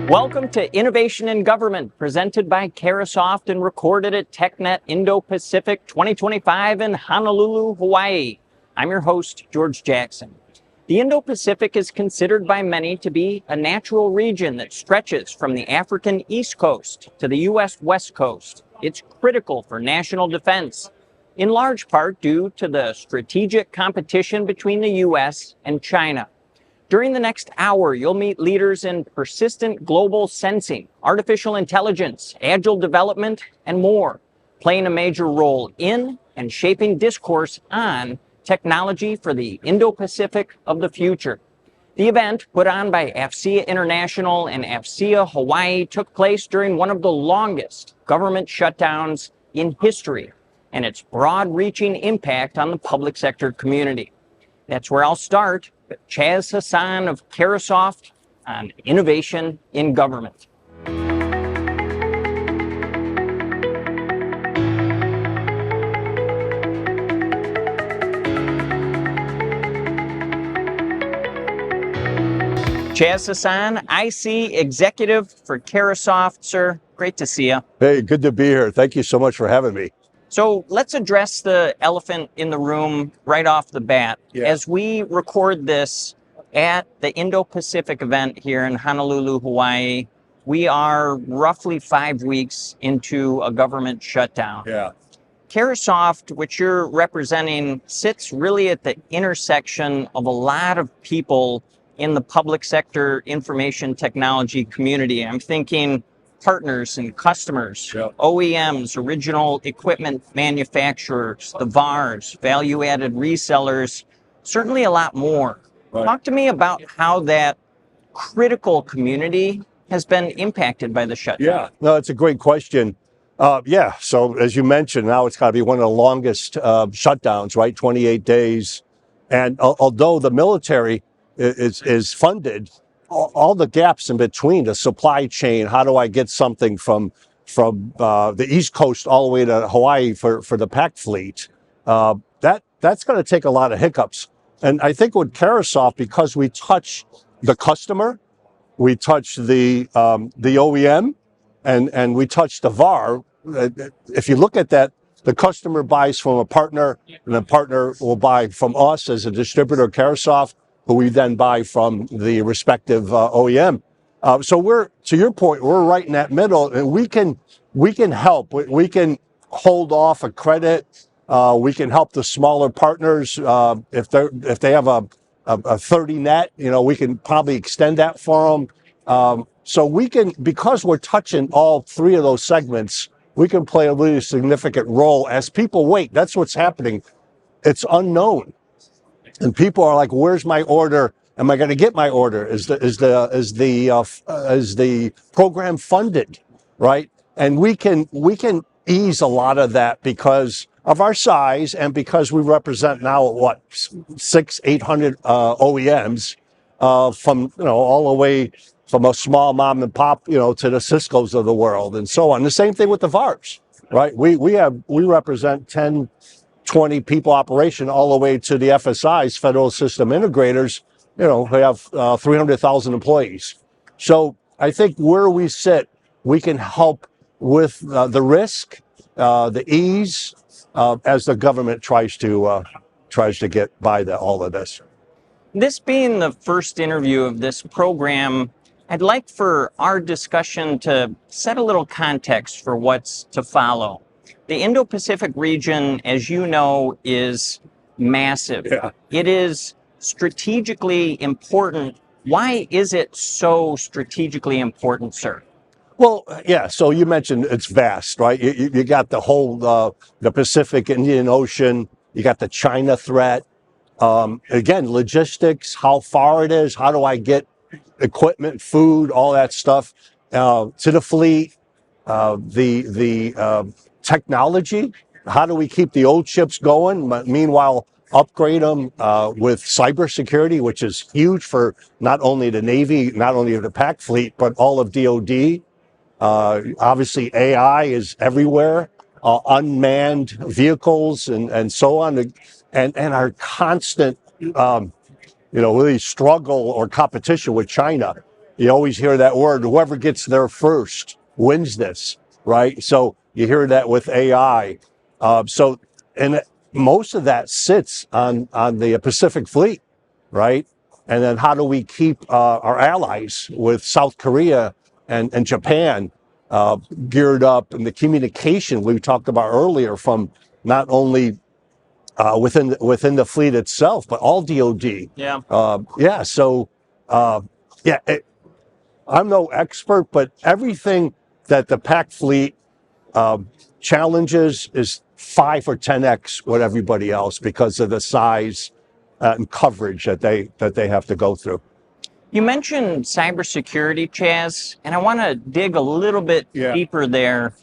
Welcome to Innovation in Government, presented by Carasoft and recorded at TechNet Indo-Pacific 2025 in Honolulu, Hawaii. I'm your host, George Jackson. The Indo-Pacific is considered by many to be a natural region that stretches from the African East Coast to the U.S. West Coast. It's critical for national defense, in large part due to the strategic competition between the U.S. and China. During the next hour, you'll meet leaders in persistent global sensing, artificial intelligence, agile development, and more, playing a major role in and shaping discourse on technology for the Indo-Pacific of the future. The event, put on by AFCEA International and AFCEA Hawaii, took place during one of the longest government shutdowns in history and its broad-reaching impact on the public sector community. That's where I'll start with Chaz Hassan of Carasoft on innovation in government. Chaz Hassan, IC Executive for Carasoft. Sir, great to see you. Hey, good to be here. Thank you so much for having me. So let's address the elephant in the room right off the bat. Yeah. As we record this at the Indo-Pacific event here in Honolulu, Hawaii, we are roughly 5 weeks into a government shutdown. Yeah. Carasoft, which you're representing, sits really at the intersection of a lot of people in the public sector information technology community. I'm thinking partners and customers, Yep. OEMs, original equipment manufacturers, the VARs, value-added resellers, certainly a lot more. Right. Talk to me about how that critical community has been impacted by the shutdown. Yeah, no, it's a great question. So as you mentioned, now it's got to be one of the longest shutdowns, right? 28 days. And although the military is funded, all the gaps in between, the supply chain, how do I get something from the East Coast all the way to Hawaii for the PAC fleet, that's going to take a lot of hiccups. And I think with Carasoft, because we touch the customer, we touch the OEM, and we touch the VAR. If you look at that, the customer buys from a partner, and the partner will buy from us as a distributor, Carasoft, who we then buy from the respective OEM. So we're, to your point, we're right in that middle, and we can help. We can hold off a credit. We can help the smaller partners if they have a 30 net. We can probably extend that for them. So we can, because we're touching all three of those segments, we can play a really significant role as people wait. That's what's happening. It's unknown. And people are like, "Where's my order? Am I going to get my order? Is the program funded, right?" And we can ease a lot of that because of our size and because we represent now 600-800 OEMs from all the way from a small mom and pop to the Ciscos of the world and so on. The same thing with the VARs, right? We represent 10-20 people operation all the way to the FSIs, Federal System Integrators, who have 300,000 employees. So I think where we sit, we can help with the risk, the ease, as the government tries to get by all of this. This being the first interview of this program, I'd like for our discussion to set a little context for what's to follow. The Indo-Pacific region, as you know, is massive. Yeah. It is strategically important. Why is it so strategically important, sir? Well, yeah, so you mentioned it's vast, right? You got the whole, the Pacific Indian Ocean, you got the China threat. Again, logistics, how far it is, how do I get equipment, food, all that stuff to the fleet, the technology, how do we keep the old ships going, meanwhile upgrade them with cybersecurity, which is huge for not only the Navy, not only the PAC fleet, but all of DOD. Obviously, AI is everywhere, unmanned vehicles and so on, and our constant, really struggle or competition with China. You always hear that word, whoever gets there first wins this, right? So you hear that with AI. And most of that sits on the Pacific Fleet, right? And then how do we keep our allies with South Korea and Japan geared up, and the communication we talked about earlier from not only within the fleet itself, but all DoD. Yeah. Yeah. So, yeah, I'm no expert, but everything that the PAC fleet challenges is 5 or 10x what everybody else, because of the size and coverage that they have to go through. You mentioned cybersecurity, Chaz, and I want to dig a little bit deeper there.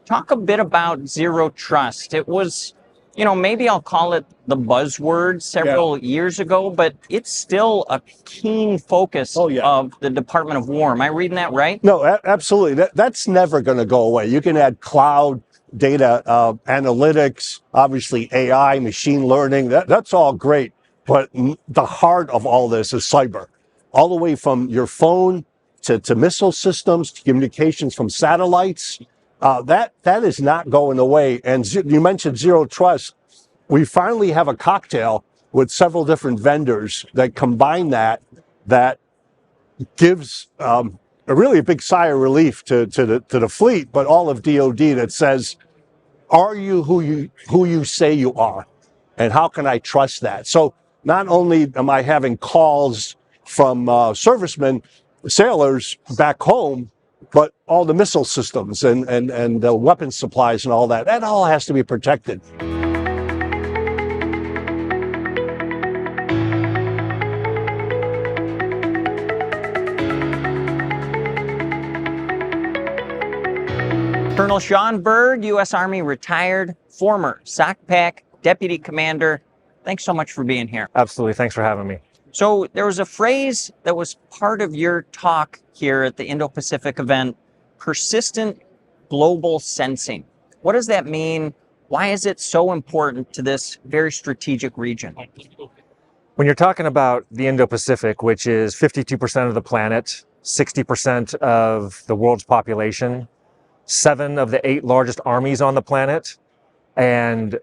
Talk a bit about zero trust. It was, maybe I'll call it the buzzword several years ago, but it's still a keen focus of the Department of War. Am I reading that right? No, absolutely. That's never going to go away. You can add cloud data, analytics, obviously AI, machine learning. That's all great. But the heart of all this is cyber, all the way from your phone to missile systems, to communications from satellites. That is not going away. And you mentioned zero trust. We finally have a cocktail with several different vendors that combine that gives a really big sigh of relief to the fleet, but all of DoD, that says, are you who you say you are? And how can I trust that? So not only am I having calls from servicemen, sailors back home, but all the missile systems and weapon supplies and all that all has to be protected. Colonel Sean Berg, U.S. Army retired, former SOCPAC deputy commander. Thanks so much for being here. Absolutely. Thanks for having me. So there was a phrase that was part of your talk here at the Indo-Pacific event, persistent global sensing. What does that mean? Why is it so important to this very strategic region? When you're talking about the Indo-Pacific, which is 52% of the planet, 60% of the world's population, 7 of the 8 largest armies on the planet, and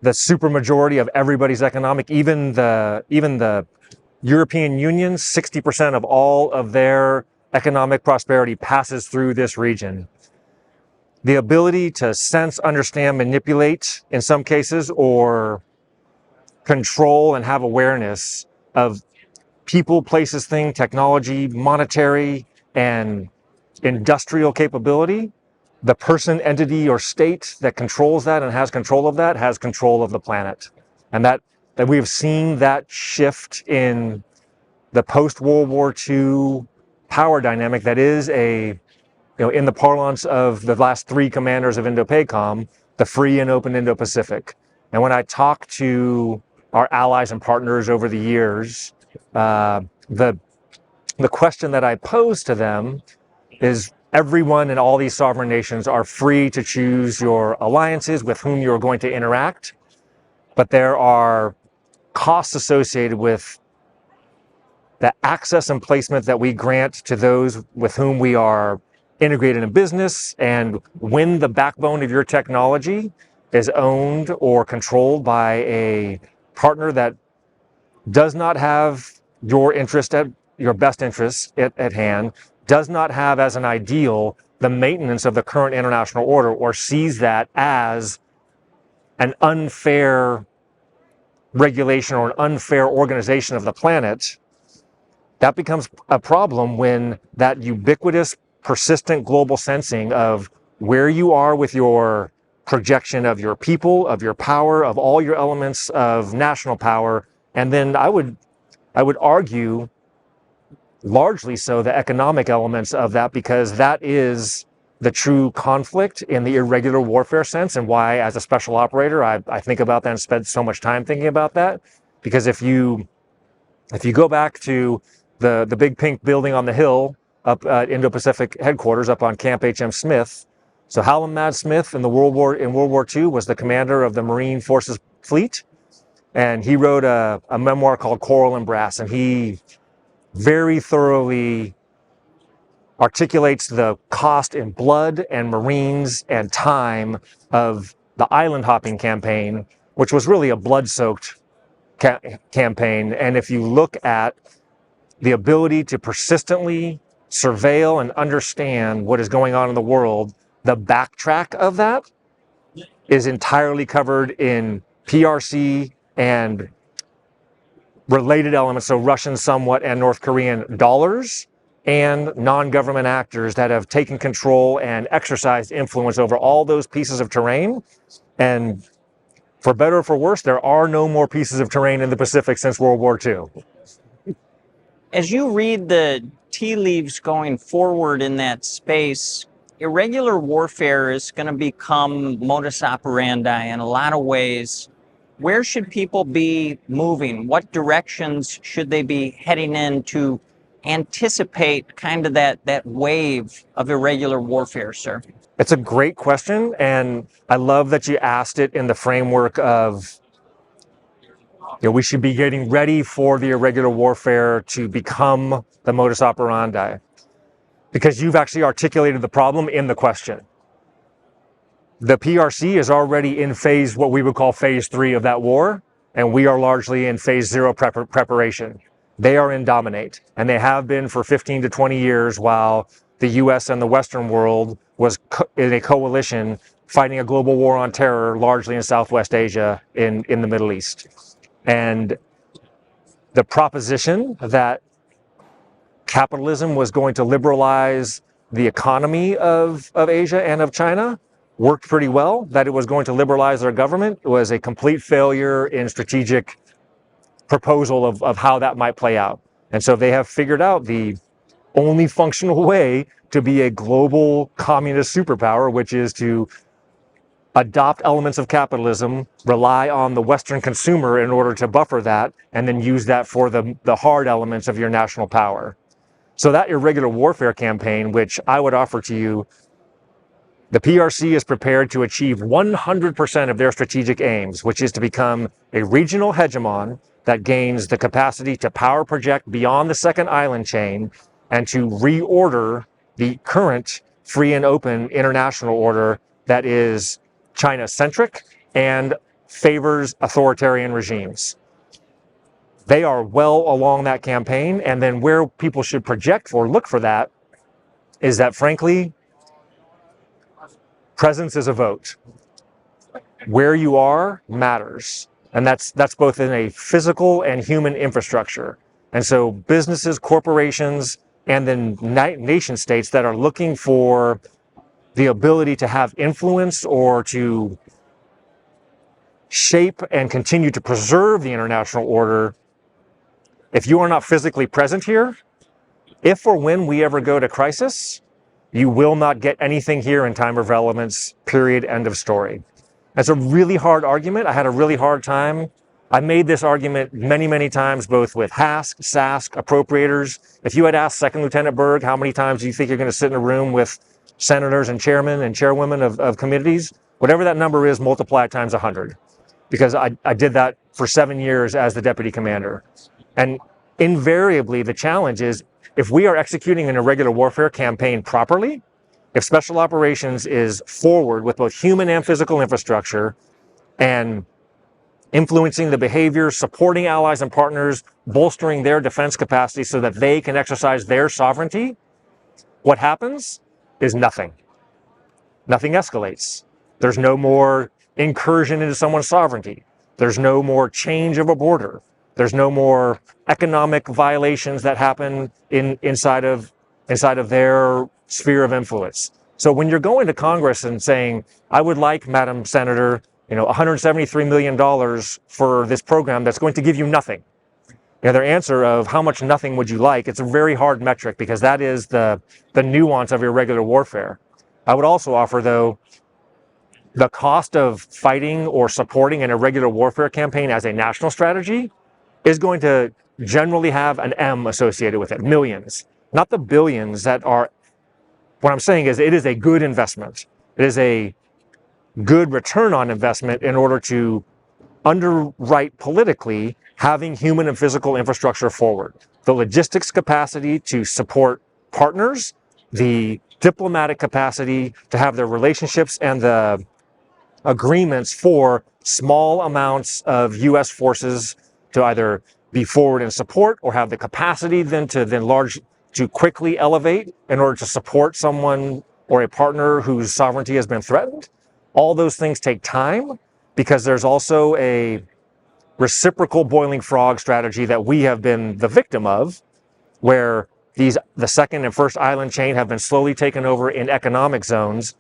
the supermajority of everybody's economic, even the European Union, 60% of all of their economic prosperity passes through this region. The ability to sense, understand, manipulate in some cases, or control and have awareness of people, places, things, technology, monetary, and industrial capability, the person, entity, or state that controls that and has control of that has control of the planet. And that we have seen that shift in the post-World War II power dynamic that is in the parlance of the last 3 commanders of Indo-PACOM, the free and open Indo-Pacific. And when I talk to our allies and partners over the years, the question that I pose to them is, everyone in all these sovereign nations are free to choose your alliances with whom you're going to interact, but there are costs associated with the access and placement that we grant to those with whom we are integrated in business. And when the backbone of your technology is owned or controlled by a partner that does not have your best interest at hand, does not have as an ideal the maintenance of the current international order, or sees that as an unfair regulation or an unfair organization of the planet, that becomes a problem when that ubiquitous, persistent global sensing of where you are with your projection of your people, of your power, of all your elements of national power, and then I would argue largely so the economic elements of that, because that is the true conflict in the irregular warfare sense, and why as a special operator I think about that and spend so much time thinking about that. Because if you go back to the big pink building on the hill up at Indo-Pacific headquarters up on Camp H.M. Smith, so Hallam Mad Smith in World War II was the commander of the Marine Forces Fleet, and he wrote a memoir called Coral and Brass, and he very thoroughly articulates the cost in blood and Marines and time of the island hopping campaign, which was really a blood-soaked campaign. And if you look at the ability to persistently surveil and understand what is going on in the world, the backtrack of that is entirely covered in PRC and related elements, so Russian somewhat and North Korean dollars, and non-government actors that have taken control and exercised influence over all those pieces of terrain. And for better or for worse, there are no more pieces of terrain in the Pacific since World War II. As you read the tea leaves going forward in that space, irregular warfare is going to become modus operandi in a lot of ways. Where should people be moving? What directions should they be heading in to anticipate kind of that wave of irregular warfare, sir? It's a great question, and I love that you asked it in the framework of, we should be getting ready for the irregular warfare to become the modus operandi, because you've actually articulated the problem in the question. The PRC is already in what we would call phase 3 of that war, and we are largely in phase 0 preparation. They are in dominate, and they have been for 15 to 20 years, while the US and the Western world was in a coalition fighting a global war on terror, largely in Southwest Asia, in the Middle East. And the proposition that capitalism was going to liberalize the economy of Asia and of China worked pretty well. That it was going to liberalize their government was a complete failure in strategic proposal of how that might play out. And so they have figured out the only functional way to be a global communist superpower, which is to adopt elements of capitalism, rely on the Western consumer in order to buffer that, and then use that for the hard elements of your national power. So that irregular warfare campaign, which I would offer to you, the PRC is prepared to achieve 100% of their strategic aims, which is to become a regional hegemon that gains the capacity to power project beyond the second island chain and to reorder the current free and open international order that is China-centric and favors authoritarian regimes. They are well along that campaign, and then where people should project for, look for that, is that, frankly, presence is a vote. Where you are matters, and that's both in a physical and human infrastructure. And so businesses, corporations, and then nation states that are looking for the ability to have influence or to shape and continue to preserve the international order, if you are not physically present here, if or when we ever go to crisis, you will not get anything here in time of relevance, period, end of story. That's a really hard argument. I had a really hard time. I made this argument many, many times, both with HASC, SASC, appropriators. If you had asked Second Lieutenant Berg, how many times do you think you're going to sit in a room with senators and chairmen and chairwomen of committees? Whatever that number is, multiply it times 100. Because I did that for 7 years as the deputy commander. And invariably, the challenge is, if we are executing an irregular warfare campaign properly, if special operations is forward with both human and physical infrastructure and influencing the behavior, supporting allies and partners, bolstering their defense capacity so that they can exercise their sovereignty, what happens is nothing. Nothing escalates. There's no more incursion into someone's sovereignty. There's no more change of a border. There's no more economic violations that happen inside of their sphere of influence. So when you're going to Congress and saying, I would like, Madam Senator, $173 million for this program that's going to give you nothing. Their answer of how much nothing would you like, it's a very hard metric because that is the nuance of irregular warfare. I would also offer, though, the cost of fighting or supporting an irregular warfare campaign as a national strategy is going to generally have an M associated with it, millions, not the billions that are. What I'm saying is it is a good investment. It is a good return on investment in order to underwrite politically having human and physical infrastructure forward. the logistics capacity to support partners, the diplomatic capacity to have the relationships and the agreements for small amounts of U.S. forces to either be forward in support or have the capacity then to quickly elevate in order to support someone or a partner whose sovereignty has been threatened. All those things take time because there's also a reciprocal boiling frog strategy that we have been the victim of, where the second and first island chain have been slowly taken over in economic zones,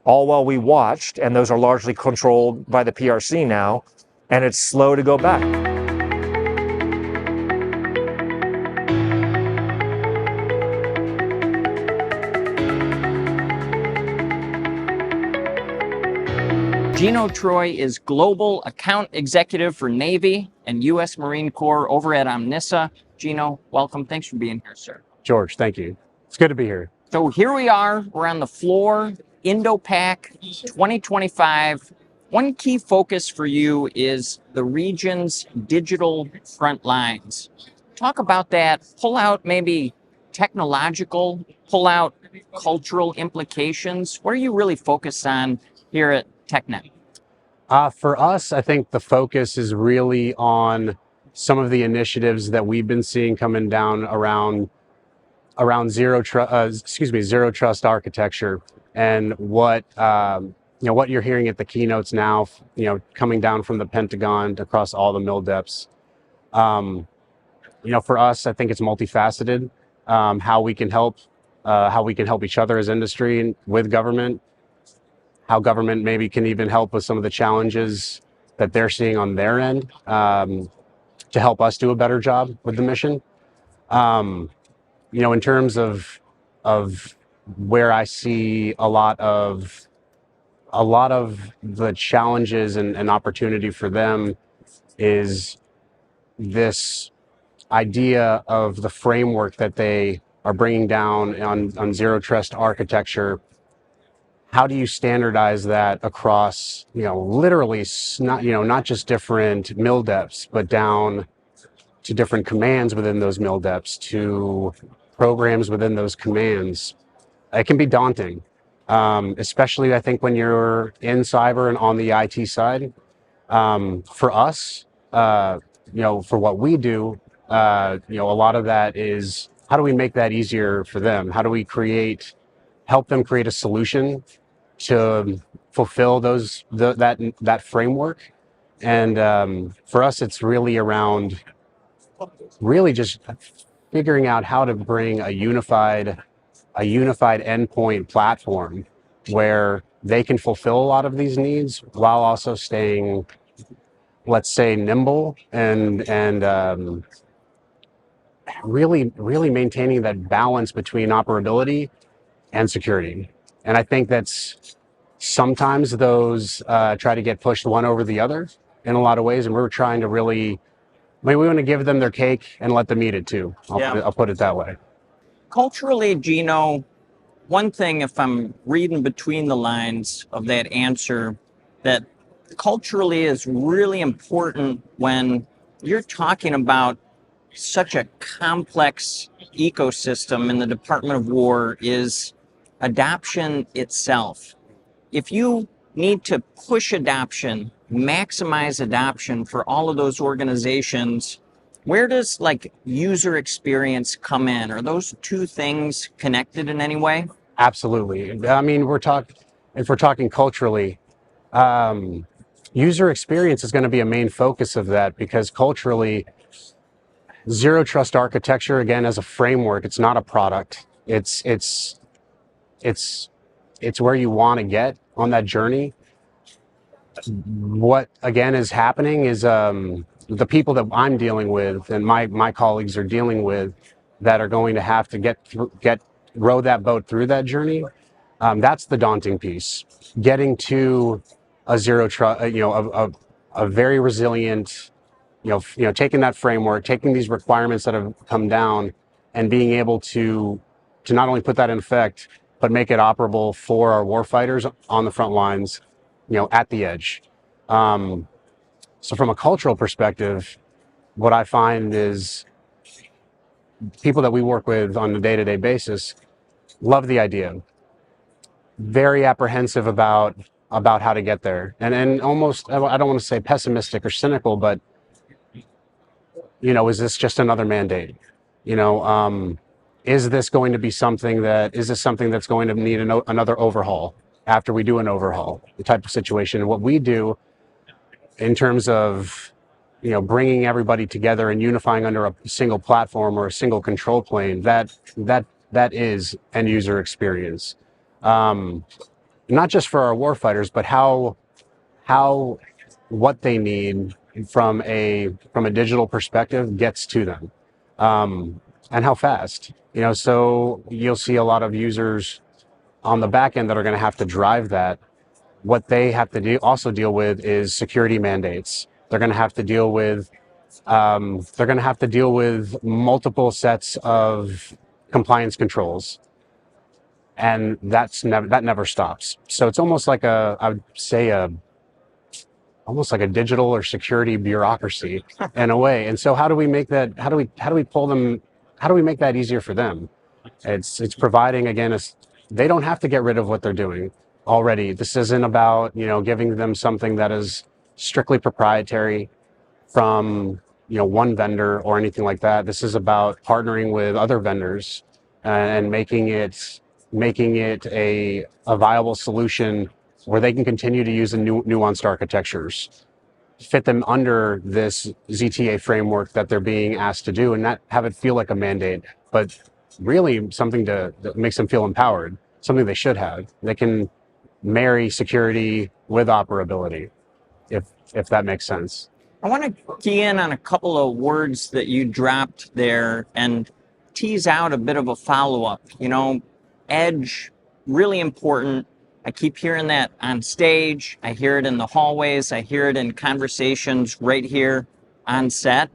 all while we watched, and those are largely controlled by the PRC now, and it's slow to go back. Gino Troy is Global Account Executive for Navy and U.S. Marine Corps over at Omnissa. Gino, welcome. Thanks for being here, sir. George, thank you. It's good to be here. So here we are. We're on the floor, Indo-Pac 2025. One key focus for you is the region's digital front lines. Talk about that. Pull out maybe technological, pull out cultural implications. What are you really focused on here at TechNet? For us, I think the focus is really on some of the initiatives that we've been seeing coming down around zero trust architecture, and what what you're hearing at the keynotes now, coming down from the Pentagon across all the mil depths. For us, I think it's multifaceted. How we can help each other as industry and with government. How government maybe can even help with some of the challenges that they're seeing on their end, to help us do a better job with the mission. In terms of where I see a lot of the challenges and opportunity for them is this idea of the framework that they are bringing down on zero trust architecture. How do you standardize that across, literally not just different mil depths, but down to different commands within those mil depths, to programs within those commands? It can be daunting, especially I think when you're in cyber and on the IT side. For us, for what we do, a lot of that is how do we make that easier for them? How do we help them create a solution to fulfill that framework? And for us, it's really around just figuring out how to bring a unified endpoint platform where they can fulfill a lot of these needs while also staying, let's say, nimble and really maintaining that balance between operability and security. And I think that's sometimes those try to get pushed one over the other in a lot of ways, and we're trying to we want to give them their cake and let them eat it too. I'll put it that way. Culturally, Gino, one thing, if I'm reading between the lines of that answer, that culturally is really important when you're talking about such a complex ecosystem in the Department of War, is adoption itself. If you need to push adoption, maximize adoption for all of those organizations, where does user experience come in? Are those two things connected in any way? Absolutely. I mean, if we're talking culturally, user experience is going to be a main focus of that, because culturally, zero trust architecture, again, as a framework, it's not a product. It's where you want to get on that journey. What again is happening is the people that I'm dealing with and my colleagues are dealing with, that are going to have to row that boat through that journey. That's the daunting piece. Getting to a zero trust, a very resilient, taking that framework, taking these requirements that have come down, and being able to not only put that in effect, but make it operable for our warfighters on the front lines, at the edge. So from a cultural perspective, what I find is people that we work with on a day-to-day basis love the idea. Very apprehensive about how to get there, and almost, I don't want to say pessimistic or cynical, but is this just another mandate? Is this going to be something that's going to need another overhaul after we do an overhaul, the type of situation? And what we do in terms of bringing everybody together and unifying under a single platform or a single control plane, that is end user experience, not just for our warfighters, but what they need from a digital perspective gets to them, and how fast. So you'll see a lot of users on the back end that are going to have to drive that. What they have to also deal with is security mandates. They're going to have to deal with multiple sets of compliance controls, and that never stops. So it's almost like I would say almost like a digital or security bureaucracy in a way. And so how do we make that? How do we pull them? How do we make that easier for them? It's providing, again, they don't have to get rid of what they're doing already. This isn't about giving them something that is strictly proprietary from one vendor or anything like that. This is about partnering with other vendors and making it a viable solution where they can continue to use the nuanced architectures, fit them under this ZTA framework that they're being asked to do, and not have it feel like a mandate, but really something that makes them feel empowered, something they should have. They can marry security with operability, if that makes sense. I want to key in on a couple of words that you dropped there and tease out a bit of a follow-up. Edge, really important. I keep hearing that on stage. I hear it in the hallways. I hear it in conversations right here on set.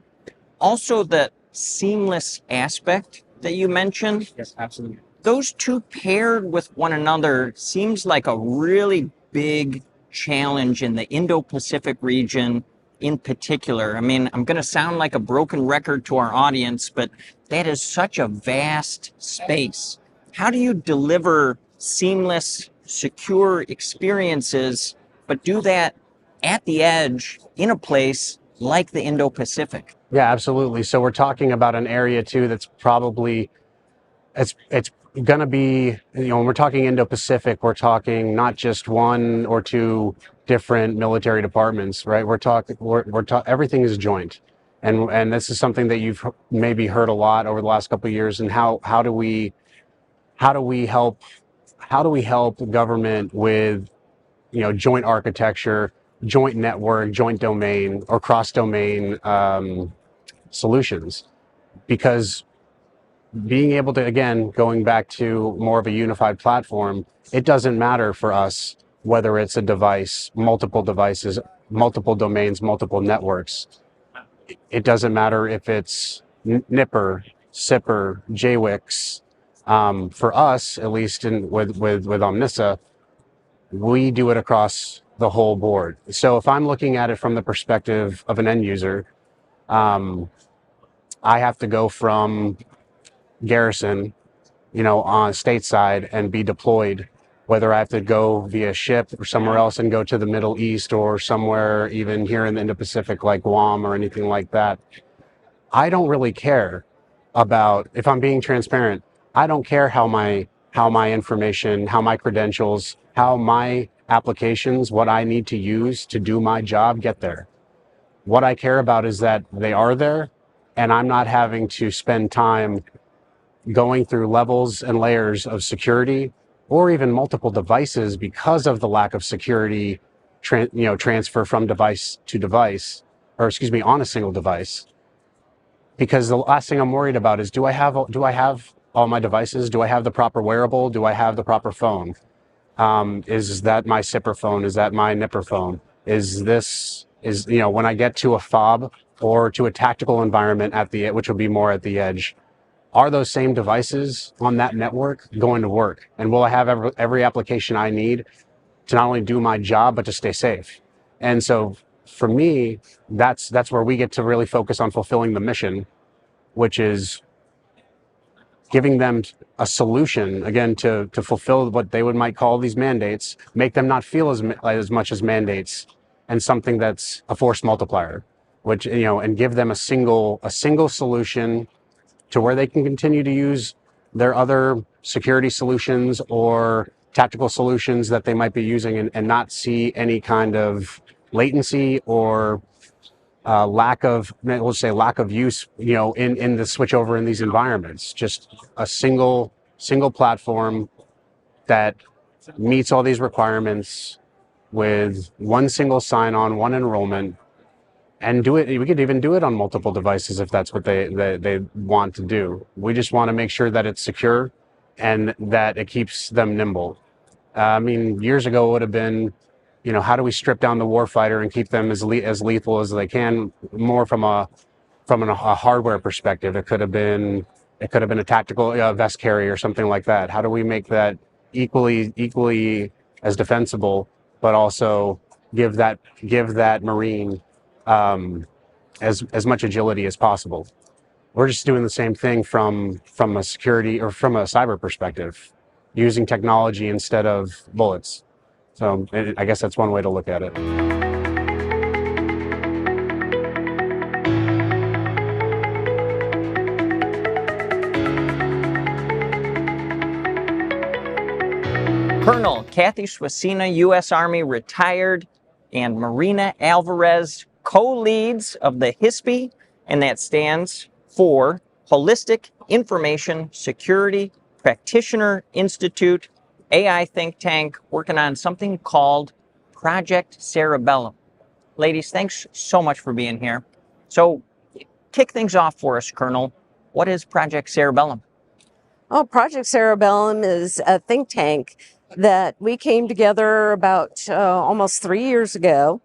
Also, the seamless aspect that you mentioned. Yes, absolutely. Those two paired with one another seems like a really big challenge in the Indo-Pacific region in particular. I mean, I'm going to sound like a broken record to our audience, but that is such a vast space. How do you deliver seamless, secure experiences, but do that at the edge in a place like the Indo-Pacific? Yeah, absolutely. So we're talking about an area too that's probably, it's going to be, when we're talking Indo-Pacific, we're talking not just one or two different military departments, right? Everything is joint. And this is something that you've maybe heard a lot over the last couple of years. And how do we help government with joint architecture, joint network, joint domain, or cross-domain solutions? Because being able to, again, going back to more of a unified platform, it doesn't matter for us whether it's a device, multiple devices, multiple domains, multiple networks. It doesn't matter if it's NIPR, SIPR, JWICS. For us, at least with Omnissa, we do it across the whole board. So if I'm looking at it from the perspective of an end user, I have to go from garrison, on stateside and be deployed, whether I have to go via ship or somewhere else and go to the Middle East or somewhere even here in the Indo-Pacific like Guam or anything like that. I don't really care about, if I'm being transparent, I don't care how my information, how my credentials, how my applications, what I need to use to do my job get there. What I care about is that they are there, and I'm not having to spend time going through levels and layers of security or even multiple devices because of the lack of security transfer from device to device, or on a single device. Because the last thing I'm worried about is, do I have all my devices? Do I have the proper wearable? Do I have the proper phone? Is that my SIPR phone? Is that my NIPR phone? When I get to a FOB or to a tactical environment which will be more at the edge, are those same devices on that network going to work? And will I have every application I need to not only do my job, but to stay safe? And so for me, that's where we get to really focus on fulfilling the mission, which is giving them a solution, again, to fulfill what they might call these mandates, make them not feel as much as mandates, and something that's a force multiplier, which, and give them a single solution to where they can continue to use their other security solutions or tactical solutions that they might be using, and not see any kind of latency or lack of use, in the switch over in these environments. Just a single platform that meets all these requirements with one single sign-on, one enrollment, and do it. We could even do it on multiple devices if that's what they want to do. We just want to make sure that it's secure and that it keeps them nimble. I mean, years ago it would have been, how do we strip down the warfighter and keep them as lethal as they can, more from a hardware perspective. It could have been a tactical vest carry or something like that. How do we make that equally as defensible, but also give that Marine as much agility as possible? We're just doing the same thing from a security or from a cyber perspective, using technology instead of bullets. So I guess that's one way to look at it. Colonel Kathy Swasina, U.S. Army retired, and Marina Alvarez, co-leads of the HISPI, and that stands for Holistic Information Security Practitioner Institute, AI think tank, working on something called Project Cerebellum. Ladies, thanks so much for being here. So, kick things off for us, Colonel. What is Project Cerebellum? Oh, Project Cerebellum is a think tank that we came together about almost 3 years ago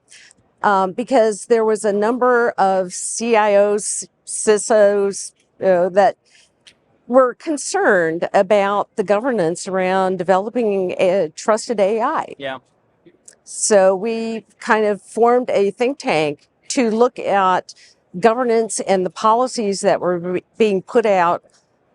because there was a number of CIOs, CISOs that were concerned about the governance around developing a trusted AI. Yeah. So we kind of formed a think tank to look at governance and the policies that were being put out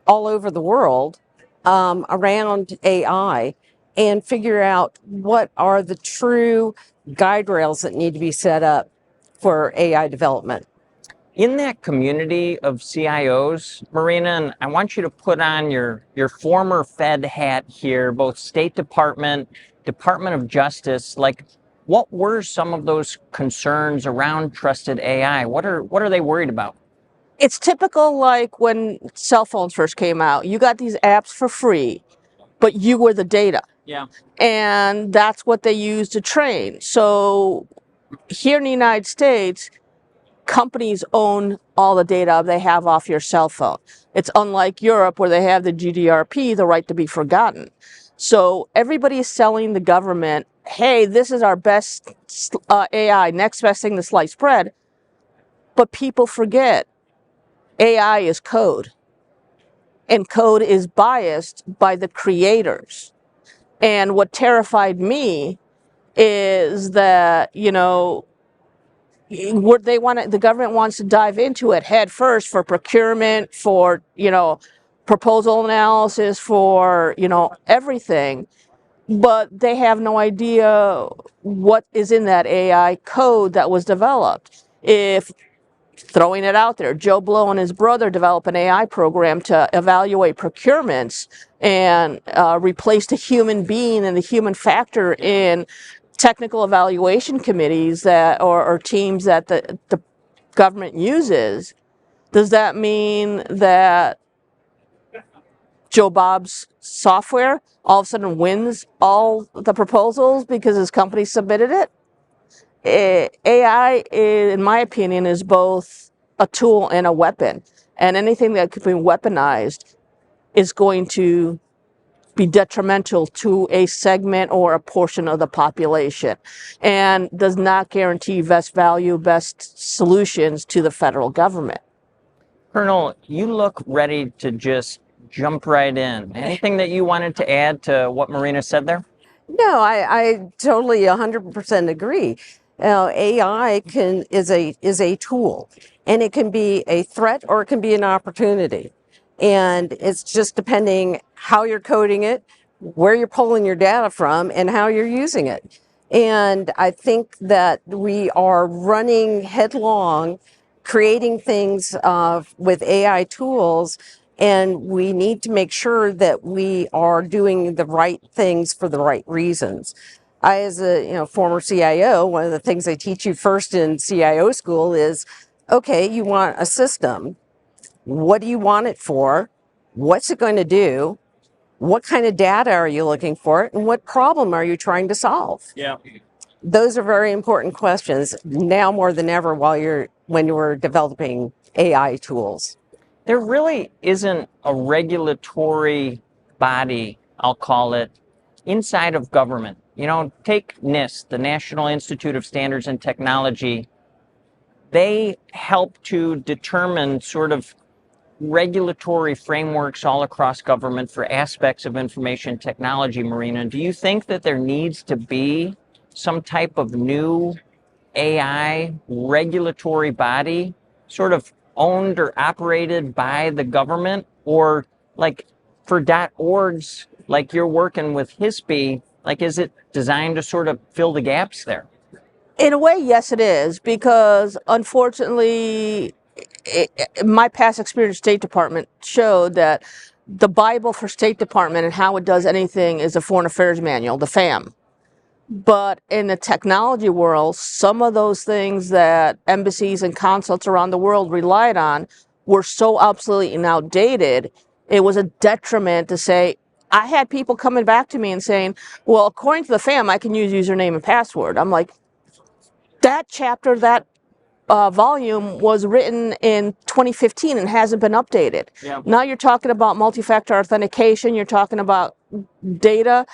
all over the world around AI, and figure out what are the true guide rails that need to be set up for AI development. In that community of CIOs, Marina, and I want you to put on your former Fed hat here, both State Department, Department of Justice. Like, what were some of those concerns around trusted AI? What are they worried about? It's typical, like when cell phones first came out. You got these apps for free, but you were the data. Yeah. And that's what they use to train. So here in the United States, companies own all the data they have off your cell phone. It's unlike Europe, where they have the GDPR, the right to be forgotten. So everybody is selling the government, hey, this is our best AI, next best thing to sliced bread. But people forget AI is code, and code is biased by the creators. And what terrified me is that, what the government wants to dive into it head first for procurement, for, proposal analysis, for, everything. But they have no idea what is in that AI code that was developed. If throwing it out there, Joe Blow and his brother developed an AI program to evaluate procurements and replace the human being and the human factor in technical evaluation committees that or teams that the government uses. Does that mean that Joe Bob's software all of a sudden wins all the proposals because his company submitted it? AI, in my opinion, is both a tool and a weapon. And anything that could be weaponized is going to be detrimental to a segment or a portion of the population, and does not guarantee best value, best solutions to the federal government. Colonel, you look ready to just jump right in. Anything that you wanted to add to what Marina said there? No, I totally 100% agree. AI is a tool, and it can be a threat or it can be an opportunity. And it's just depending how you're coding it, where you're pulling your data from, and how you're using it. And I think that we are running headlong, creating things with AI tools, and we need to make sure that we are doing the right things for the right reasons. I, as a former CIO, one of the things they teach you first in CIO school is, okay, you want a system. What do you want it for? What's it going to do? What kind of data are you looking for? And what problem are you trying to solve? Yeah. Those are very important questions now more than ever when you're developing AI tools. There really isn't a regulatory body, I'll call it, inside of government. Take NIST, the National Institute of Standards and Technology. They help to determine sort of regulatory frameworks all across government for aspects of information technology, Marina. Do you think that there needs to be some type of new AI regulatory body sort of owned or operated by the government? Or like for .orgs, like you're working with HISP, like is it designed to sort of fill the gaps there? In a way, yes, it is, because unfortunately, my past experience State Department showed that the Bible for State Department and how it does anything is the Foreign Affairs Manual, the FAM. But in the technology world, some of those things that embassies and consulates around the world relied on were so obsolete and outdated, it was a detriment to say, I had people coming back to me and saying, well, according to the FAM, I can use username and password. I'm like, that chapter, that volume was written in 2015 and hasn't been updated. Yeah. Now you're talking about multi-factor authentication, you're talking about data,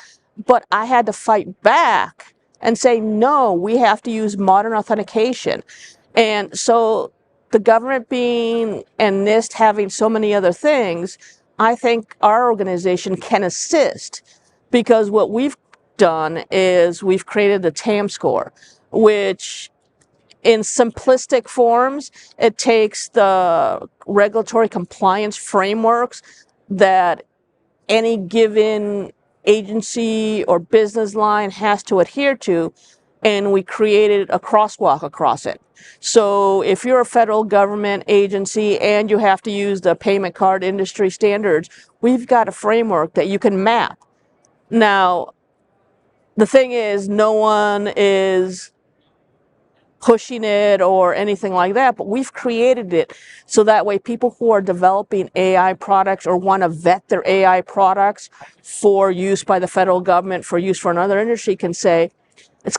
but I had to fight back and say, no, we have to use modern authentication. And so the government being and NIST having so many other things, I think our organization can assist, because what we've done is we've created the TAM score, which in simplistic forms, it takes the regulatory compliance frameworks that any given agency or business line has to adhere to, and we created a crosswalk across it. So if you're a federal government agency and you have to use the payment card industry standards, we've got a framework that you can map. Now, the thing is, no one is pushing it or anything like that, but we've created it so that way people who are developing AI products or want to vet their AI products for use by the federal government, for use for another industry, can say, it's,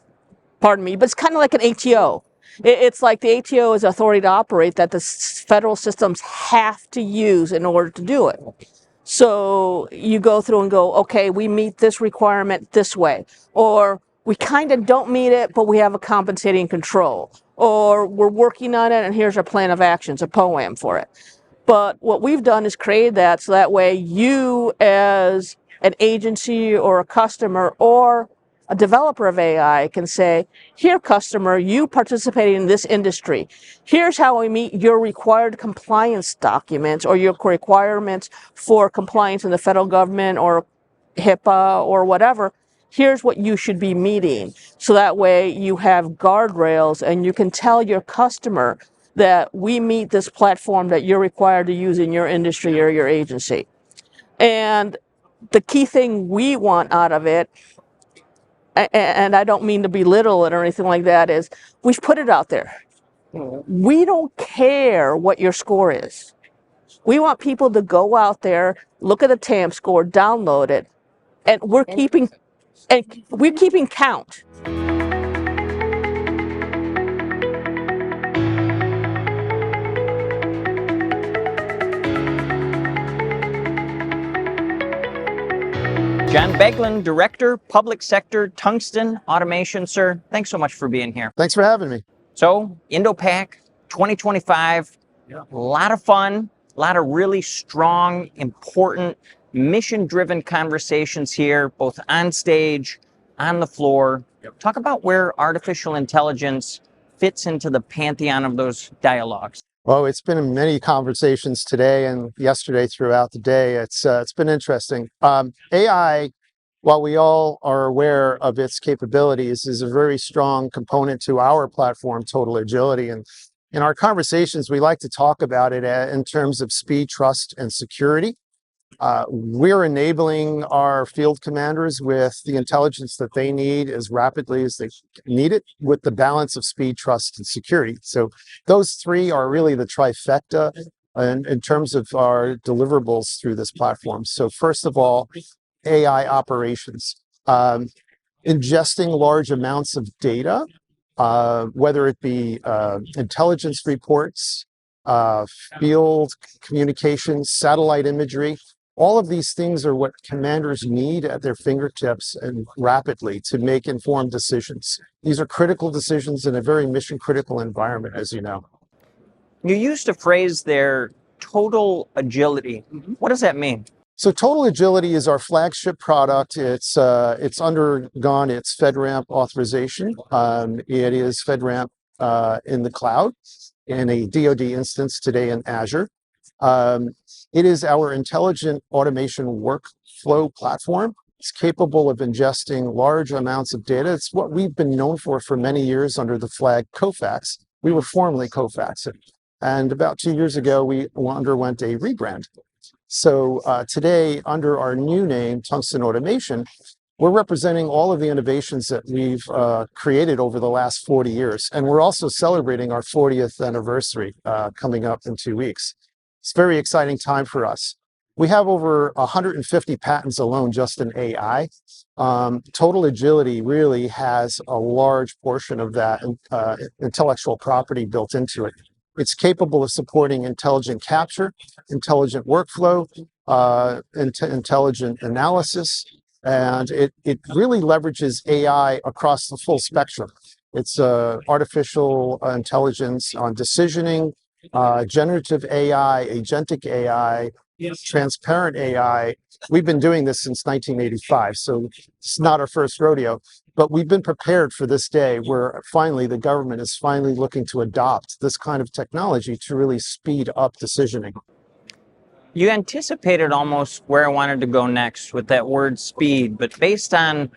pardon me, but it's kind of like an ATO. It's like the ATO is authority to operate that the federal systems have to use in order to do it. So you go through and go, okay, we meet this requirement this way, or we kind of don't meet it, but we have a compensating control, or we're working on it and here's our plan of actions, a POAM for it. But what we've done is create that so that way you as an agency or a customer or a developer of AI can say, here customer, you participating in this industry, here's how we meet your required compliance documents or your requirements for compliance in the federal government or HIPAA or whatever. Here's what you should be meeting. So that way you have guardrails and you can tell your customer that we meet this platform that you're required to use in your industry or your agency. And the key thing we want out of it, and I don't mean to belittle it or anything like that, is we've put it out there. We don't care what your score is. We want people to go out there, look at the TAM score, download it, and we're keeping count. John Beglin, Director, Public Sector, Tungsten Automation, sir. Thanks so much for being here. Thanks for having me. So, Indo-Pac 2025, a lot of fun, a lot of really strong, important, mission-driven conversations here, both on stage, on the floor. Talk about where artificial intelligence fits into the pantheon of those dialogues. Well, it's been in many conversations today and yesterday throughout the day. It's been interesting. AI, while we all are aware of its capabilities, is a very strong component to our platform, Total Agility. And in our conversations, we like to talk about it in terms of speed, trust, and security. We're enabling our field commanders with the intelligence that they need as rapidly as they need it, with the balance of speed, trust, and security. So those three are really the trifecta in terms of our deliverables through this platform. So first of all, AI operations. Ingesting large amounts of data, whether it be intelligence reports, field communications, satellite imagery. All of these things are what commanders need at their fingertips and rapidly to make informed decisions. These are critical decisions in a very mission critical environment, as you know. You used a phrase there, total agility. What does that mean? So Total Agility is our flagship product. It's undergone its FedRAMP authorization. It is FedRAMP in the cloud, in a DoD instance today in Azure. It is our intelligent automation workflow platform. It's capable of ingesting large amounts of data. It's what we've been known for many years under the flag COFAX. We were formerly COFAX. And about 2 years ago, we underwent a rebrand. So today, under our new name, Tungsten Automation, we're representing all of the innovations that we've created over the last 40 years. And we're also celebrating our 40th anniversary coming up in 2 weeks. It's a very exciting time for us. We have over 150 patents alone just in AI. Total Agility really has a large portion of that intellectual property built into it. It's capable of supporting intelligent capture, intelligent workflow, intelligent analysis, and it really leverages AI across the full spectrum. It's artificial intelligence on decisioning, generative AI, agentic AI, transparent AI. We've been doing this since 1985, so it's not our first rodeo, but we've been prepared for this day where finally the government is finally looking to adopt this kind of technology to really speed up decisioning. You anticipated almost where I wanted to go next with that word speed, but based on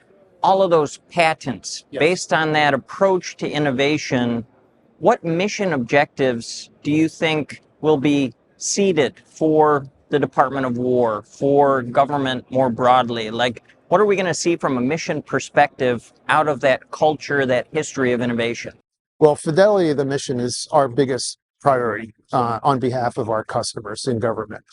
all of those patents, based on that approach to innovation, what mission objectives do you think will be seeded for the Department of War, for government more broadly? Like, what are we going to see from a mission perspective out of that culture, that history of innovation? Well, fidelity of the mission is our biggest priority on behalf of our customers in government.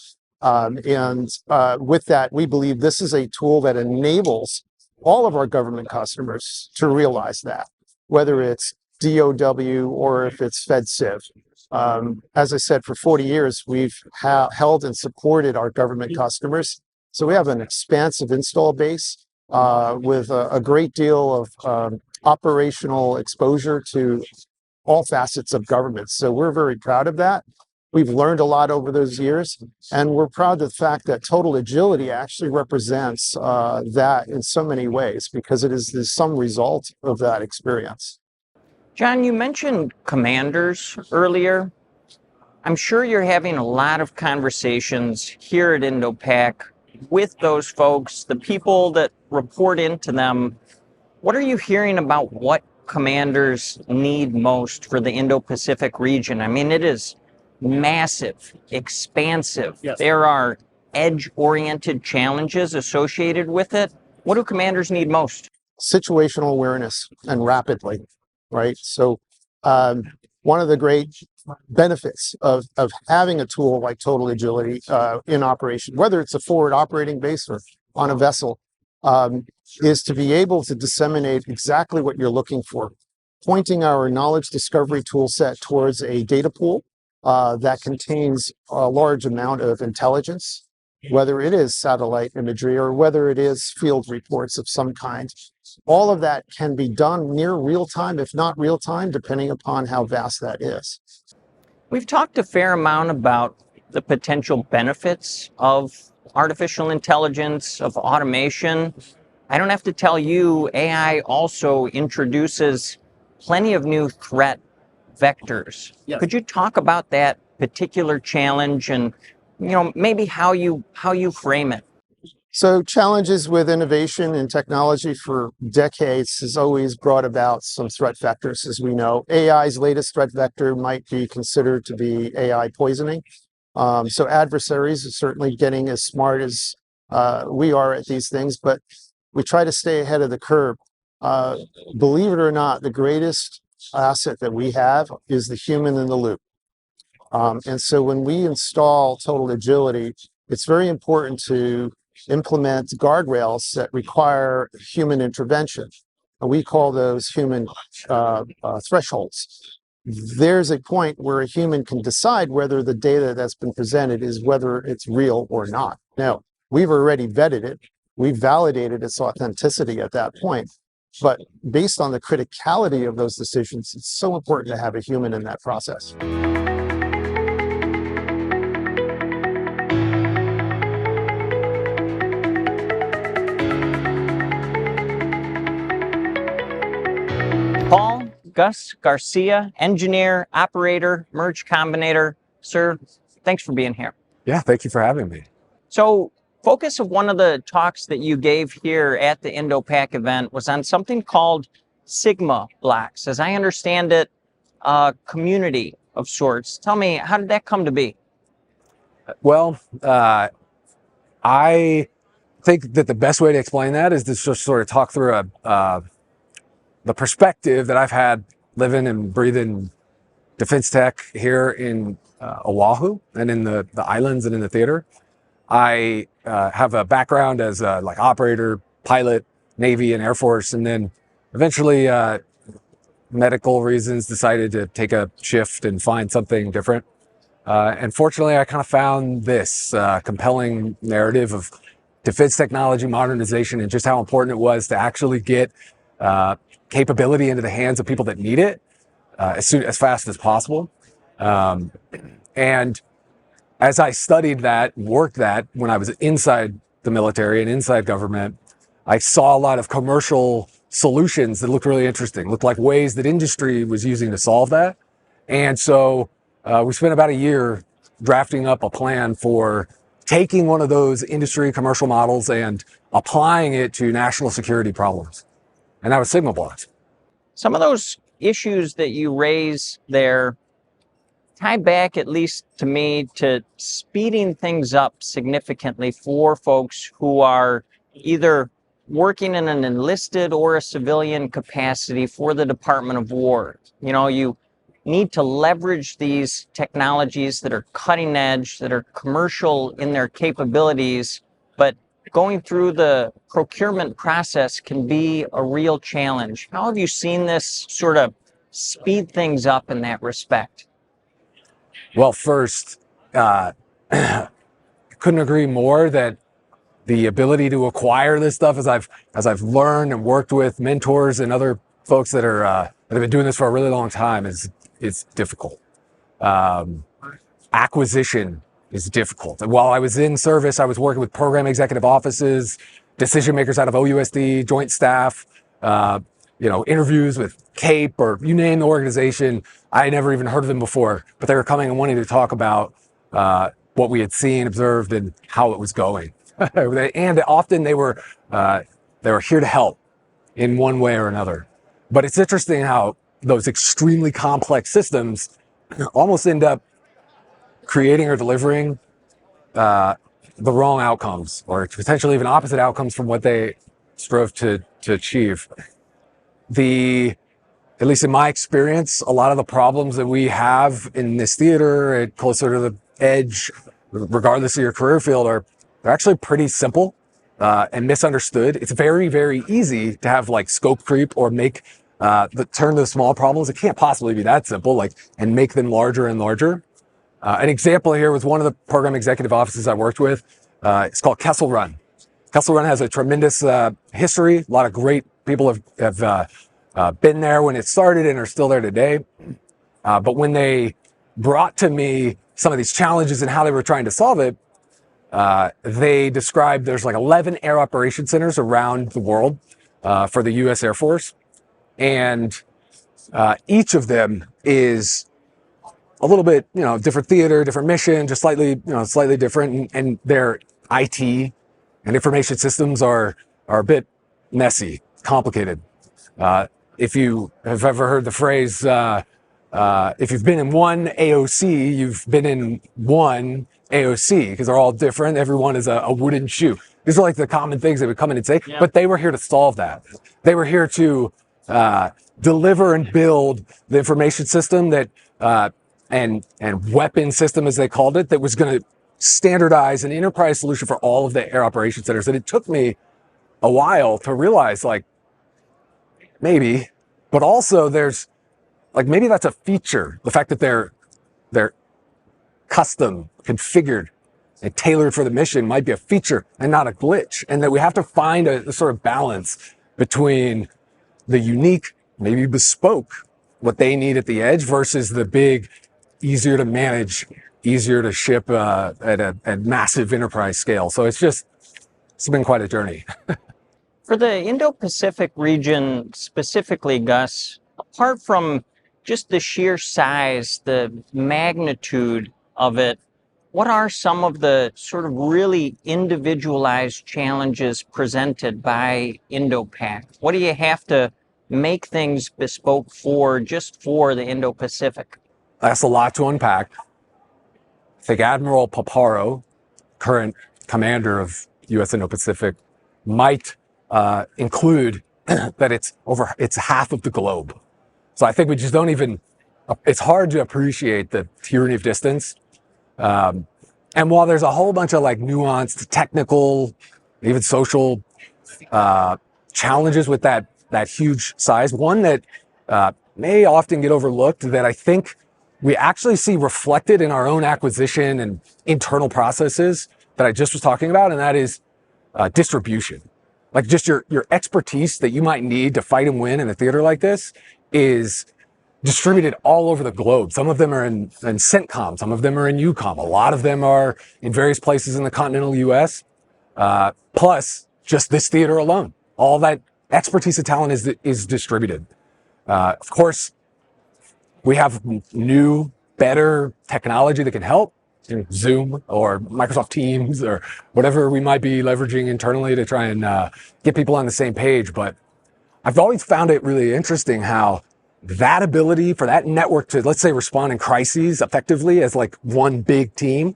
With that, we believe this is a tool that enables all of our government customers to realize that, whether it's DOW or if it's FedCiv. As I said, for 40 years, we've held and supported our government customers. So we have an expansive install base with a great deal of operational exposure to all facets of government. So we're very proud of that. We've learned a lot over those years, and we're proud of the fact that Total Agility actually represents that in so many ways because it is the sum result of that experience. John, you mentioned commanders earlier. I'm sure you're having a lot of conversations here at Indo-Pac with those folks, the people that report into them. What are you hearing about what commanders need most for the Indo-Pacific region? I mean, it is massive, expansive. Yes. There are edge-oriented challenges associated with it. What do commanders need most? Situational awareness and rapidly, right? So one of the great benefits of having a tool like Total Agility in operation, whether it's a forward operating base or on a vessel, is to be able to disseminate exactly what you're looking for, pointing our knowledge discovery tool set towards a data pool that contains a large amount of intelligence, whether it is satellite imagery or whether it is field reports of some kind. All of that can be done near real time, if not real time, depending upon how vast that is. We've talked a fair amount about the potential benefits of artificial intelligence, of automation. I don't have to tell you, AI also introduces plenty of new threat vectors. Yes. Could you talk about that particular challenge and, maybe how you frame it? So challenges with innovation and technology for decades has always brought about some threat vectors, as we know. AI's latest threat vector might be considered to be AI poisoning. So adversaries are certainly getting as smart as we are at these things, but we try to stay ahead of the curve. Believe it or not, the greatest asset that we have is the human in the loop. And so when we install total agility, it's very important to implement guardrails that require human intervention. And we call those human thresholds. There's a point where a human can decide whether the data that's been presented is whether it's real or not. Now, we've already vetted it. We've validated its authenticity at that point. But based on the criticality of those decisions, it's so important to have a human in that process. Paul Gus Garcia, engineer, operator, merge combinator. Sir, thanks for being here. Yeah, thank you for having me. So, focus of one of the talks that you gave here at the Indo-Pac event was on something called Sigma blocks. As I understand it, a community of sorts. Tell me, how did that come to be? Well, I think that the best way to explain that is to just sort of talk through the perspective that I've had living and breathing defense tech here in Oahu and in the islands and in the theater. I have a background as a operator, pilot, Navy and Air Force, and then eventually medical reasons decided to take a shift and find something different. And fortunately, I kind of found this compelling narrative of defense technology modernization and just how important it was to actually get capability into the hands of people that need it as fast as possible. And as I studied that, worked that when I was inside the military and inside government, I saw a lot of commercial solutions that looked really interesting, looked like ways that industry was using to solve that. And so we spent about a year drafting up a plan for taking one of those industry commercial models and applying it to national security problems. And that was Sigma blocks. Some of those issues that you raise there tie back, at least to me, to speeding things up significantly for folks who are either working in an enlisted or a civilian capacity for the Department of War. You need to leverage these technologies that are cutting edge, that are commercial in their capabilities, but going through the procurement process can be a real challenge. How have you seen this sort of speed things up in that respect? Well, first, couldn't agree more that the ability to acquire this stuff as I've learned and worked with mentors and other folks that have been doing this for a really long time is difficult. Acquisition is difficult. And while I was in service, I was working with program executive offices, decision makers out of OUSD, joint staff, interviews with CAPE or you name the organization. I had never even heard of them before, but they were coming and wanting to talk about what we had seen, observed, and how it was going. And often they were here to help in one way or another. But it's interesting how those extremely complex systems almost end up creating or delivering the wrong outcomes, or potentially even opposite outcomes from what they strove to achieve. At least in my experience, a lot of the problems that we have in this theater, closer to the edge, regardless of your career field, they're actually pretty simple and misunderstood. It's very, very easy to have scope creep or make turn those small problems. It can't possibly be that simple, and make them larger and larger. An example here was one of the program executive offices I worked with. It's called Kessel Run. Kessel Run has a tremendous history. A lot of great people have been there when it started and are still there today. But when they brought to me some of these challenges and how they were trying to solve it, they described there's 11 air operation centers around the world for the U.S. Air Force. And Each of them is a little bit, different theater, different mission, just slightly different, and their IT and information systems are a bit messy, complicated. If you have ever heard the phrase, if you've been in one AOC, you've been in one AOC, because they're all different. Everyone is a wooden shoe. These are like the common things they would come in and say, but they were here to solve that. They were here to deliver and build the information system that and weapon system, as they called it, that was going to standardize an enterprise solution for all of the air operations centers. And it took me a while to realize, maybe, but also there's maybe that's a feature. The fact that they're custom configured and tailored for the mission might be a feature and not a glitch. And that we have to find a sort of balance between the unique, maybe bespoke, what they need at the edge versus the big, easier to manage, easier to ship at a massive enterprise scale. So it's been quite a journey. For the Indo-Pacific region specifically, Gus, apart from just the sheer size, the magnitude of it, what are some of the sort of really individualized challenges presented by Indo-Pac? What do you have to make things bespoke just for the Indo-Pacific? That's a lot to unpack. I think Admiral Paparo, current commander of U.S. Indo-Pacific, might include that it's half of the globe. So I think we just don't even, it's hard to appreciate the tyranny of distance. And while there's a whole bunch of nuanced, technical, even social challenges with that huge size, one that may often get overlooked, that I think we actually see reflected in our own acquisition and internal processes that I just was talking about, and that is distribution. Just your expertise that you might need to fight and win in a theater like this is distributed all over the globe. Some of them are in CENTCOM, some of them are in EUCOM, a lot of them are in various places in the continental US, plus just this theater alone. All that expertise and talent is distributed. Of course, we have new, better technology that can help, Zoom or Microsoft Teams or whatever we might be leveraging internally to try and get people on the same page. But I've always found it really interesting how that ability for that network to, let's say, respond in crises effectively as one big team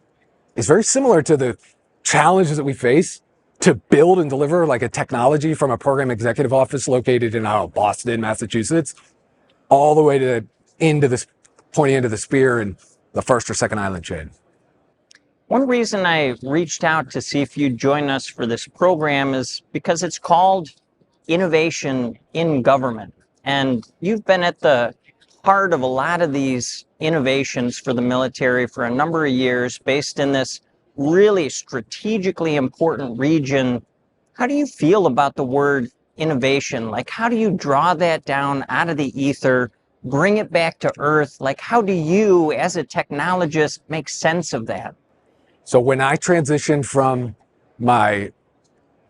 is very similar to the challenges that we face to build and deliver a technology from a program executive office located in Boston, Massachusetts, all the way to this pointy end of the spear in the first or second island chain. One reason I reached out to see if you'd join us for this program is because it's called Innovation in Government. And you've been at the heart of a lot of these innovations for the military for a number of years, based in this really strategically important region. How do you feel about the word innovation? How do you draw that down out of the ether, bring it back to earth? How do you, as a technologist, make sense of that? So when I transitioned from my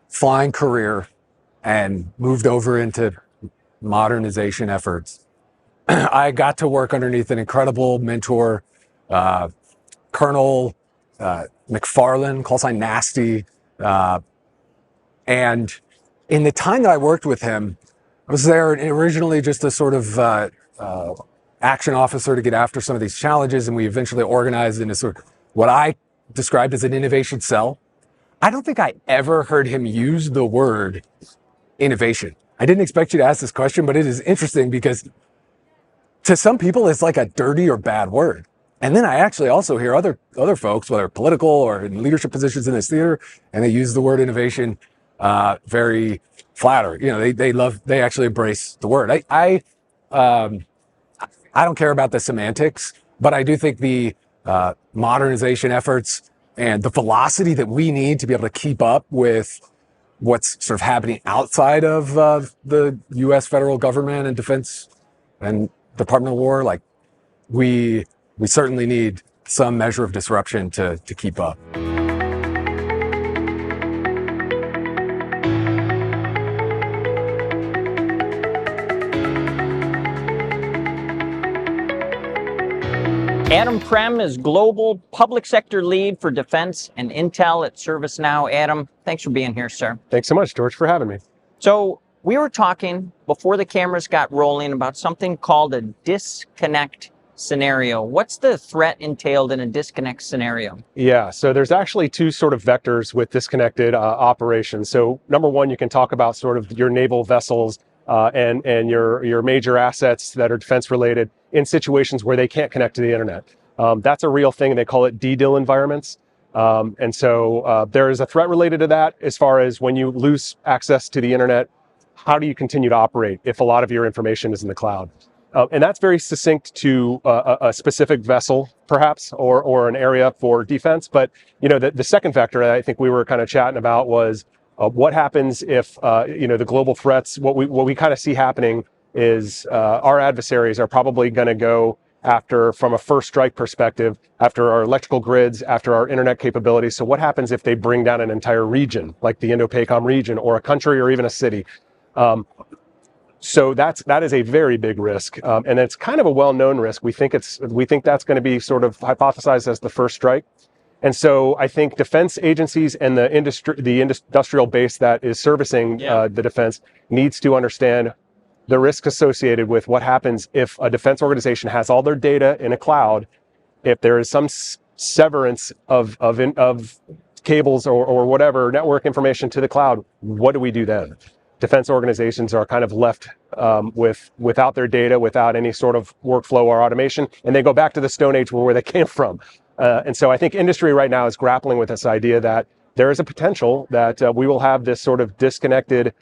flying career and moved over into modernization efforts, I got to work underneath an incredible mentor, Colonel McFarland, call sign Nasty. And in the time that I worked with him, I was there originally just a sort of action officer to get after some of these challenges, and we eventually organized into sort of what I described as an innovation cell. I don't think I ever heard him use the word innovation. I didn't expect you to ask this question, but it is interesting because to some people it's like a dirty or bad word. And then I actually also hear other folks, whether political or in leadership positions in this theater, and they use the word innovation very flatter. They actually embrace the word. I don't care about the semantics, but I do think the modernization efforts and the velocity that we need to be able to keep up with what's sort of happening outside of the U.S. federal government and defense and Department of War, we certainly need some measure of disruption to keep up. Adam Prem is Global Public Sector Lead for Defense and Intel at ServiceNow. Adam, thanks for being here, sir. Thanks so much, George, for having me. So we were talking before the cameras got rolling about something called a disconnect scenario. What's the threat entailed in a disconnect scenario? Yeah, so there's actually two sort of vectors with disconnected operations. So number one, you can talk about sort of your naval vessels and your major assets that are defense related in situations where they can't connect to the internet. That's a real thing. They call it DDIL environments. And so there is a threat related to that as far as when you lose access to the internet, how do you continue to operate if a lot of your information is in the cloud? And that's very succinct to a specific vessel, perhaps, or an area for defense. But you know, the second vector I think we were kind of chatting about was what happens if you know, the global threats. What we kind of see happening is our adversaries are probably going to go after, from a first strike perspective, after our electrical grids, after our internet capabilities. So what happens if they bring down an entire region, like the Indo-Pacific region, or a country, or even a city? So that is a very big risk, and it's kind of a well-known risk. We think that's going to be sort of hypothesized as the first strike, and so I think defense agencies and the industrial base that is servicing the defense needs to understand the risk associated with what happens if a defense organization has all their data in a cloud. If there is some severance of cables or whatever network information to the cloud, what do we do then? Defense organizations are kind of left without their data, without any sort of workflow or automation, and they go back to the Stone Age where they came from. And so I think industry right now is grappling with this idea that there is a potential that we will have this sort of disconnected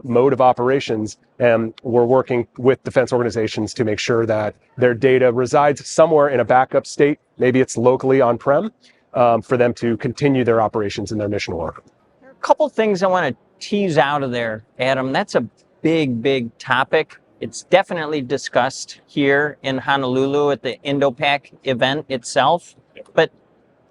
mode of operations, and we're working with defense organizations to make sure that their data resides somewhere in a backup state. Maybe it's locally on-prem for them to continue their operations and their mission work. There are a couple things I want to tease out of there, Adam. That's a big topic. It's definitely discussed here in Honolulu at the Indo-Pac event itself. But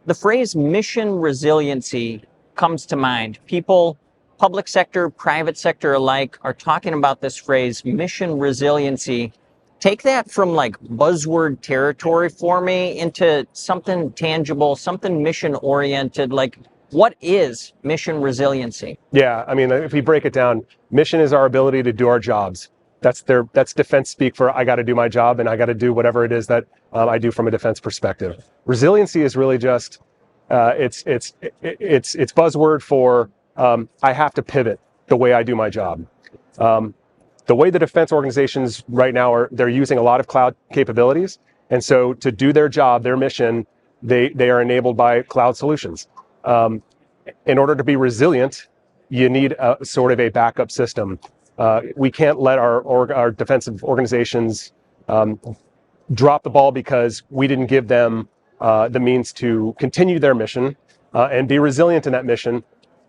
the phrase mission resiliency comes to mind. People, public sector, private sector alike, are talking about this phrase, mission resiliency. Take that from like buzzword territory for me into something tangible, something mission oriented. Like, what is mission resiliency? Yeah, I mean, if we break it down, mission is our ability to do our jobs. That's defense speak for I got to do my job and I got to do whatever it is that I do from a defense perspective. Resiliency is really just it's buzzword for I have to pivot the way I do my job. The way the defense organizations right now they're using a lot of cloud capabilities, and so to do their job, their mission, they are enabled by cloud solutions. In order to be resilient, you need a sort of a backup system. We can't let our defensive organizations drop the ball because we didn't give them the means to continue their mission and be resilient in that mission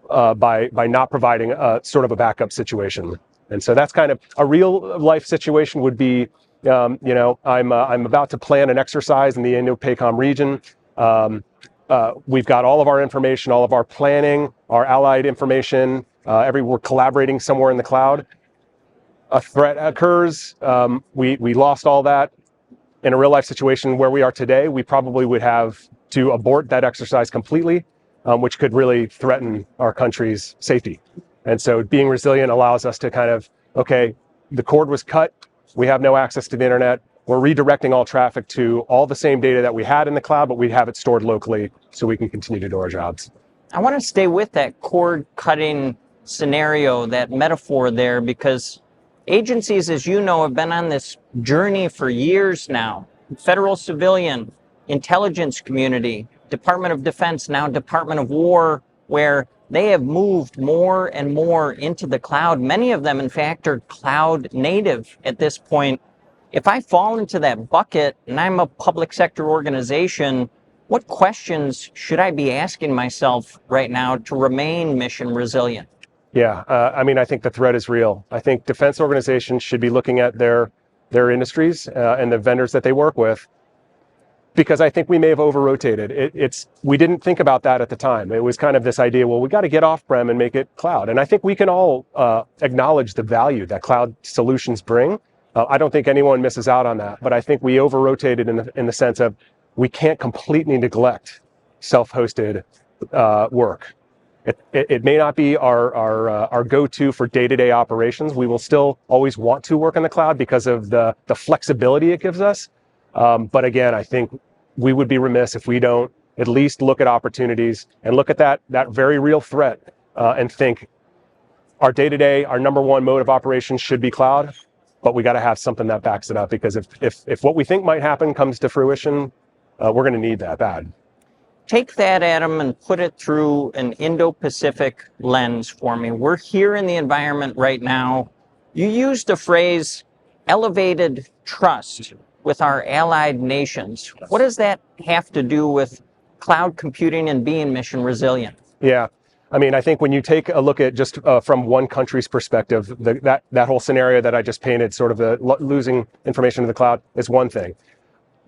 by not providing a sort of a backup situation. And so that's kind of a real life situation would be, you know, I'm about to plan an exercise in the Indo-Pacific region. We've got all of our information, all of our planning, our allied information, we're collaborating somewhere in the cloud. A threat occurs, we lost all that. In a real life situation where we are today, we probably would have to abort that exercise completely, which could really threaten our country's safety. And so being resilient allows us to kind of, okay, the cord was cut, we have no access to the internet, we're redirecting all traffic to all the same data that we had in the cloud, but we have it stored locally so we can continue to do our jobs. I want to stay with that cord cutting scenario, that metaphor there, because agencies, as you know, have been on this journey for years now. Federal civilian, intelligence community, Department of Defense, now Department of War, where they have moved more and more into the cloud. Many of them, in fact, are cloud native at this point. If I fall into that bucket and I'm a public sector organization, what questions should I be asking myself right now to remain mission resilient? Yeah, I mean, I think the threat is real. I think defense organizations should be looking at their industries and the vendors that they work with, because I think we may have over-rotated. We didn't think about that at the time. It was kind of this idea, well, we got to get off-prem and make it cloud. And I think we can all acknowledge the value that cloud solutions bring. I don't think anyone misses out on that, but I think we over-rotated in the sense of, we can't completely neglect self-hosted work. It may not be our go-to for day-to-day operations. We will still always want to work in the cloud because of the flexibility it gives us. But again, I think we would be remiss if we don't at least look at opportunities and look at that very real threat and think our day-to-day, our number one mode of operation should be cloud, but we got to have something that backs it up, because if what we think might happen comes to fruition, we're going to need that bad. Take that, Adam, and put it through an Indo-Pacific lens for me. We're here in the environment right now. You used the phrase elevated trust with our allied nations. What does that have to do with cloud computing and being mission resilient? Yeah. I mean, I think when you take a look at just from one country's perspective, that whole scenario that I just painted, sort of the losing information to the cloud, is one thing.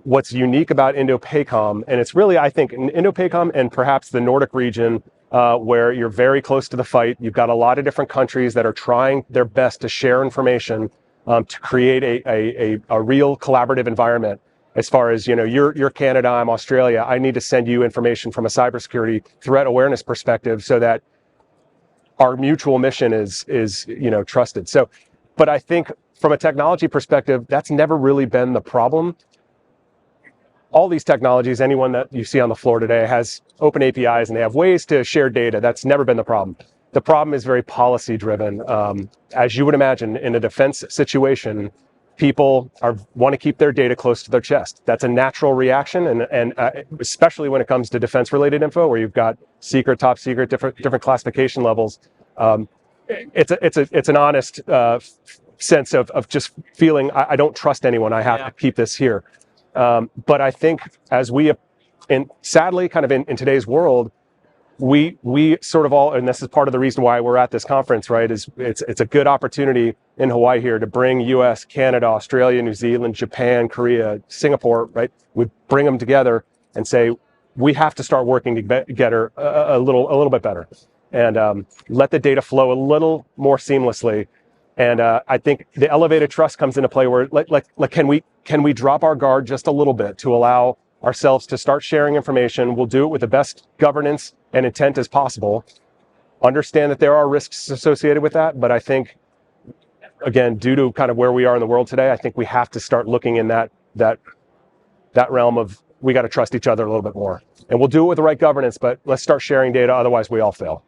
What's unique about Indo-PACOM, and it's really, I think, Indo-PACOM and perhaps the Nordic region, where you're very close to the fight. You've got a lot of different countries that are trying their best to share information to create a real collaborative environment. As far as, you're Canada, I'm Australia, I need to send you information from a cybersecurity threat awareness perspective so that our mutual mission is trusted. So, but I think from a technology perspective, that's never really been the problem. All these technologies, anyone that you see on the floor today has open APIs and they have ways to share data. That's never been the problem. The problem is very policy driven. As you would imagine, in a defense situation, people want to keep their data close to their chest. That's a natural reaction, and especially when it comes to defense related info, where you've got secret, top secret, different classification levels. It's an honest sense of just feeling I don't trust anyone. I have to keep this here. But I think as sadly, kind of in today's world, we sort of all, and this is part of the reason why we're at this conference, right, is it's a good opportunity in Hawaii here to bring US, Canada, Australia, New Zealand, Japan, Korea, Singapore, right? We bring them together and say, we have to start working together a little bit better, and let the data flow a little more seamlessly. And I think the elevated trust comes into play where, can we drop our guard just a little bit to allow ourselves to start sharing information? We'll do it with the best governance and intent as possible. Understand that there are risks associated with that, but I think, again, due to kind of where we are in the world today, I think we have to start looking in that realm of, we got to trust each other a little bit more. And we'll do it with the right governance, but let's start sharing data, otherwise we all fail.